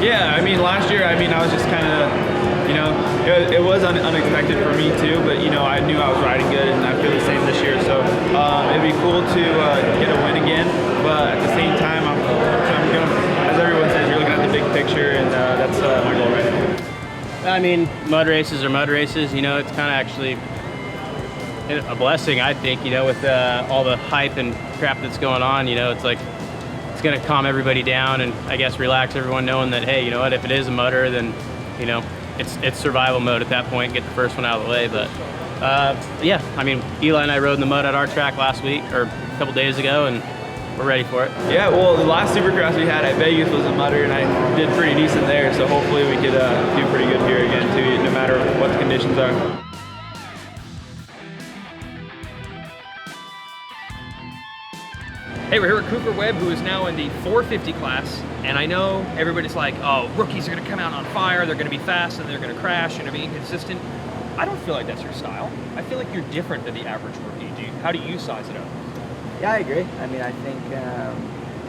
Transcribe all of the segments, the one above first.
Yeah, I mean, last year, I was just kind of, you know, it was unexpected for me too, but, you know, I knew I was riding good, and I feel the same this year. So it'd be cool to get a win again, but at the same time, I'm going to, as everyone says, you're looking at the big picture, and that's my goal right now. I mean, mud races are mud races. You know, it's kind of actually a blessing, I think, you know, with all the hype and crap that's going on. You know, it's like, it's going to calm everybody down and I guess relax everyone, knowing that, hey, you know what, if it is a mudder, then, you know, it's survival mode at that point, get the first one out of the way. But yeah, I mean, Eli and I rode in the mud at our track last week, or a couple days ago, and we're ready for it. Yeah, well, the last Supercross we had at Vegas was a mudder, and I did pretty decent there, so hopefully we could do pretty good here again too, no matter what the conditions are. Hey, we're here with Cooper Webb, who is now in the 450 class, and I know everybody's like, oh, rookies are going to come out on fire, they're going to be fast, and they're going to crash, and they're being inconsistent. I don't feel like that's your style. I feel like you're different than the average rookie. How do you size it up? Yeah, I agree. I mean, I think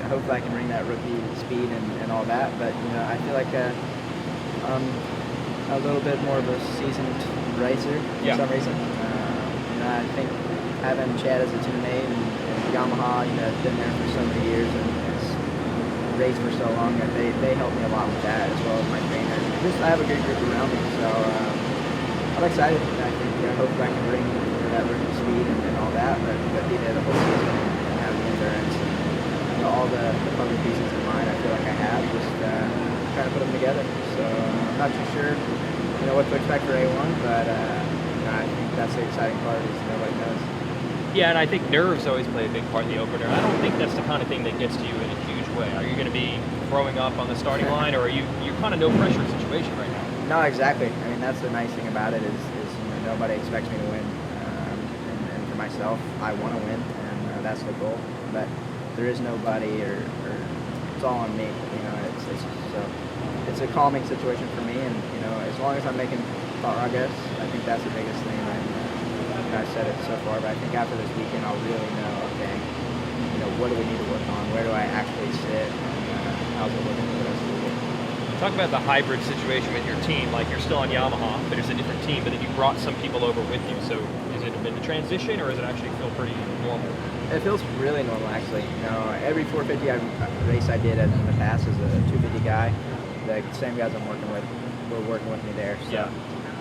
hopefully I can bring that rookie speed and all that, but, you know, I feel like a little bit more of a seasoned racer for some reason. You know, I think having Chad as a teammate and Yamaha, you know, been there for so many years and has raced for so long, that they help me a lot with that, as well as my trainer. Just I have a good group around me, so I'm excited. I think hopefully I can bring that rookie speed and all that, but be there the whole season and have the endurance and, you know, all the puzzle pieces in mind. I feel like I have, just trying to put them together. So I'm not too sure, you know, what to expect for A1, but you know, I think that's the exciting part, is nobody knows. Yeah, and I think nerves always play a big part in the opener. I don't think that's the kind of thing that gets to you in a huge way. Are you going to be throwing up on the starting line, or are you're kind of no pressure situation right now? No, exactly. I mean, that's the nice thing about it is you know, nobody expects me to win, and for myself, I want to win, and that's the goal. But there is nobody, or it's all on me. You know, it's a calming situation for me, and you know, as long as I'm making progress, I think that's the biggest thing. I've said it so far, but I think after this weekend, I'll really know, okay, you know, what do we need to work on? Where do I actually sit? How's it looking for the rest of the week? Talk about the hybrid situation with your team. Like, you're still on Yamaha, but it's a different team, but then you brought some people over with you. So has it been a transition, or does it actually feel pretty normal? It feels really normal, actually. You know, every 450 race I did in the past as a 250 guy, the same guys I'm working with were working with me there. So. Yeah.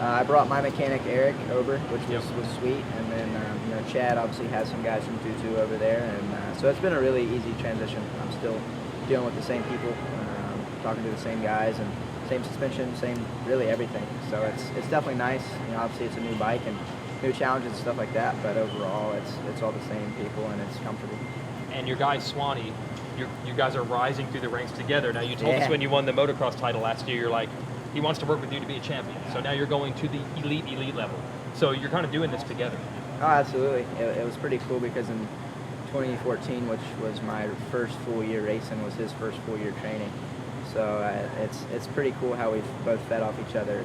I brought my mechanic Eric over, which was sweet, and then you know, Chad obviously has some guys from Tutu over there, and so it's been a really easy transition. I'm still dealing with the same people, talking to the same guys, and same suspension, same really everything. So it's definitely nice. You know, obviously it's a new bike and new challenges and stuff like that, but overall it's all the same people and it's comfortable. And your guy Swanee, you guys are rising through the ranks together. Now, you told us when you won the motocross title last year, you're like, he wants to work with you to be a champion. So now you're going to the elite level. So you're kind of doing this together. Oh, absolutely. It was pretty cool because in 2014, which was my first full year racing, was his first full year training. So it's pretty cool how we've both fed off each other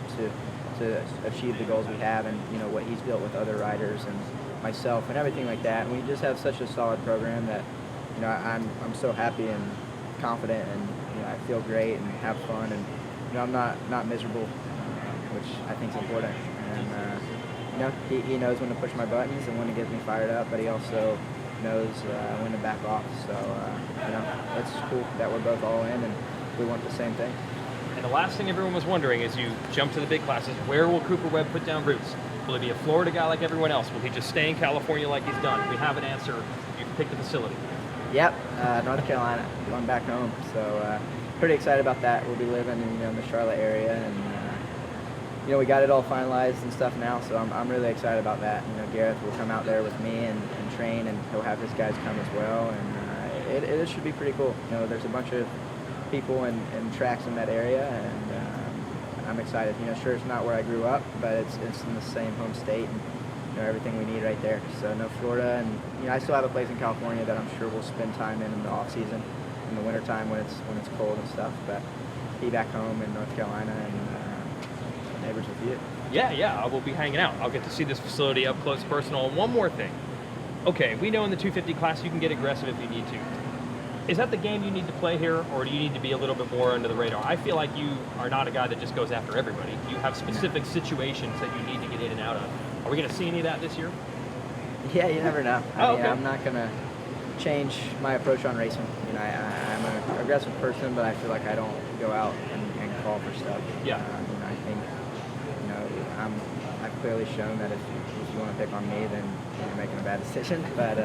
to achieve the goals we have, and you know what he's built with other riders and myself and everything like that. And we just have such a solid program that, you know, I'm so happy and confident, and you know, I feel great and have fun, and you know, I'm not miserable, which I think is important. And you know, he knows when to push my buttons and when to get me fired up, but he also knows when to back off. So you know, it's cool that we're both all in and we want the same thing. And the last thing everyone was wondering is, you jump to the big classes, where will Cooper Webb put down roots? Will he be a Florida guy like everyone else? Will he just stay in California like he's done? We have an answer. You can pick the facility. Yep, North Carolina, going back home. So pretty excited about that. We'll be living in the Charlotte area, and you know, we got it all finalized and stuff now. So I'm really excited about that. You know, Gareth will come out there with me and train, and he'll have his guys come as well, and it should be pretty cool. You know, there's a bunch of people and tracks in that area, and I'm excited. You know, sure, it's not where I grew up, but it's in the same home state, and you know, everything we need right there. So no Florida, and you know, I still have a place in California that I'm sure we'll spend time in the off season, in the winter time when it's cold and stuff. But be back home in North Carolina and neighbors with you. Yeah, I will be hanging out. I'll get to see this facility up close, personal. And one more thing. Okay, we know in the 250 class you can get aggressive if you need to. Is that the game you need to play here, or do you need to be a little bit more under the radar? I feel like you are not a guy that just goes after everybody. You have specific situations that you need to get in and out of. Are we going to see any of that this year? Yeah, you never know. Okay. I'm not gonna change my approach on racing. You know, I'm an aggressive person, but I feel like I don't go out and call for stuff. Yeah. You know, I think, you know, I've clearly shown that if you want to pick on me, then you're making a bad decision. But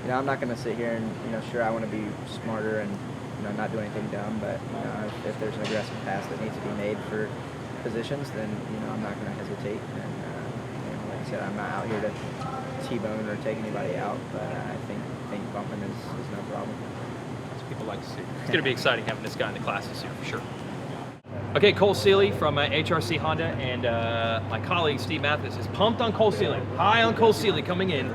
you know, I'm not gonna sit here and, you know, sure, I want to be smarter and, you know, not do anything dumb. But you know, if there's an aggressive pass that needs to be made for positions, then, you know, I'm not gonna hesitate. And you know, like I said, I'm not out here to T-bone or take anybody out, but I think bumping is no problem. That's what people like to see. It's going to be exciting having this guy in the class this year, for sure. Okay, Cole Seeley from HRC Honda, and my colleague Steve Mathis is pumped on Cole Seeley. High on Cole Seeley coming in.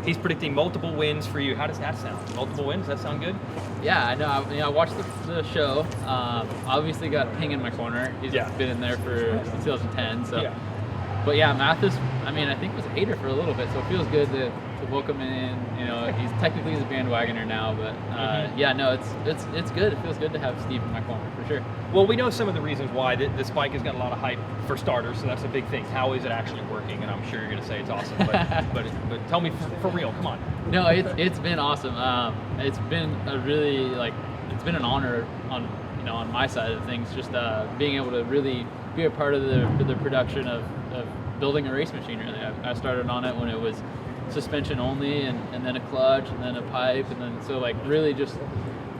He's predicting multiple wins for you. How does that sound? Multiple wins? Does that sound good? Yeah, I know. I watched the show. Obviously got Ping in my corner. He's been in there for 2010. So, Yeah. But yeah, Mathis. I mean, I think was a hater for a little bit, so it feels good to welcome him in. You know, he's technically a bandwagoner now, but yeah, no, it's good. It feels good to have Steve in my corner for sure. Well, we know some of the reasons why this bike has got a lot of hype for starters, so that's a big thing. How is it actually working? And I'm sure you're going to say it's awesome, but tell me for real. Come on. No, it's been awesome. It's been it's been an honor on my side of things, just being able to really be a part of the production of building a race machine. Really, I started on it when it was suspension only, and then a clutch, and then a pipe, and then so like really just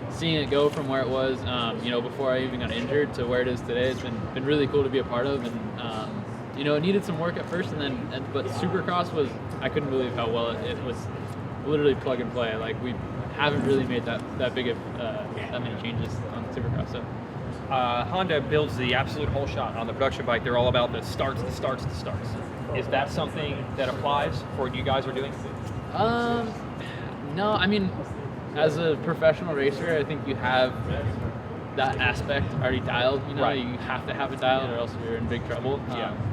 seeing it go from where it was, before I even got injured to where it is today. It's been really cool to be a part of, and it needed some work at first, but Supercross was, I couldn't believe how well it was. Literally plug and play. Like we haven't really made that big of that many changes on Supercross. So. Honda builds the absolute whole shot on the production bike. They're all about the starts. Is that something that applies for what you guys are doing? No, I mean, as a professional racer, I think you have that aspect already dialed. You know, Right. You have to have it dialed, or else you're in big trouble.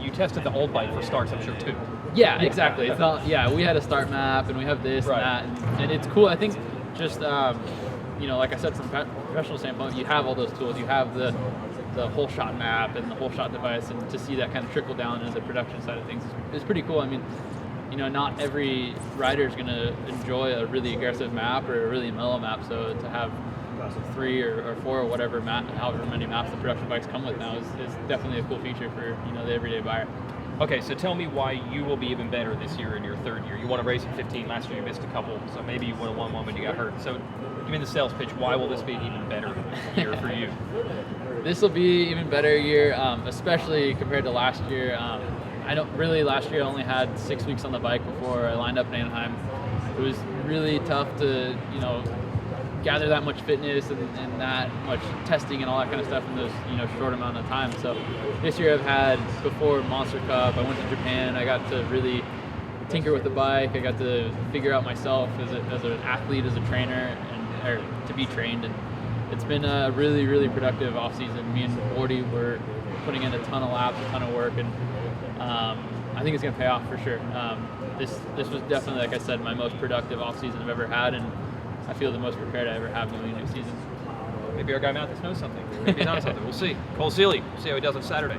You tested the old bike for starts, I'm sure too. Yeah, exactly. It's not. Yeah, we had a start map, and we have this Right. and that, and it's cool. I think just like I said, from a professional standpoint, you have all those tools. You have the whole shot map and the whole shot device, and to see that kind of trickle down into the production side of things is pretty cool. I mean, not every rider is going to enjoy a really aggressive map or a really mellow map. So to have 3 or 4 or whatever however many maps the production bikes come with now is definitely a cool feature for the everyday buyer. Okay, so tell me why you will be even better this year in your third year. You won a race in 15. Last year you missed a couple, so maybe you would have won one when you got hurt. So give me the sales pitch. Why will this be an even better year for you? This will be an even better year, especially compared to last year. Last year I only had 6 weeks on the bike before I lined up in Anaheim. It was really tough to, gather that much fitness and that much testing and all that kind of stuff in those, short amount of time. So this year I've had, before Monster Cup, I went to Japan, I got to really tinker with the bike, I got to figure out myself as an athlete, as a trainer, or to be trained. And it's been a really, really productive off season. Me and Morty were putting in a ton of laps, a ton of work, and I think it's going to pay off for sure. This was definitely, like I said, my most productive off season I've ever had, and I feel the most prepared I ever have going into next season. Maybe our guy Mathis knows something. Maybe he's on something. We'll see. Cole Seeley. We'll see how he does on Saturday.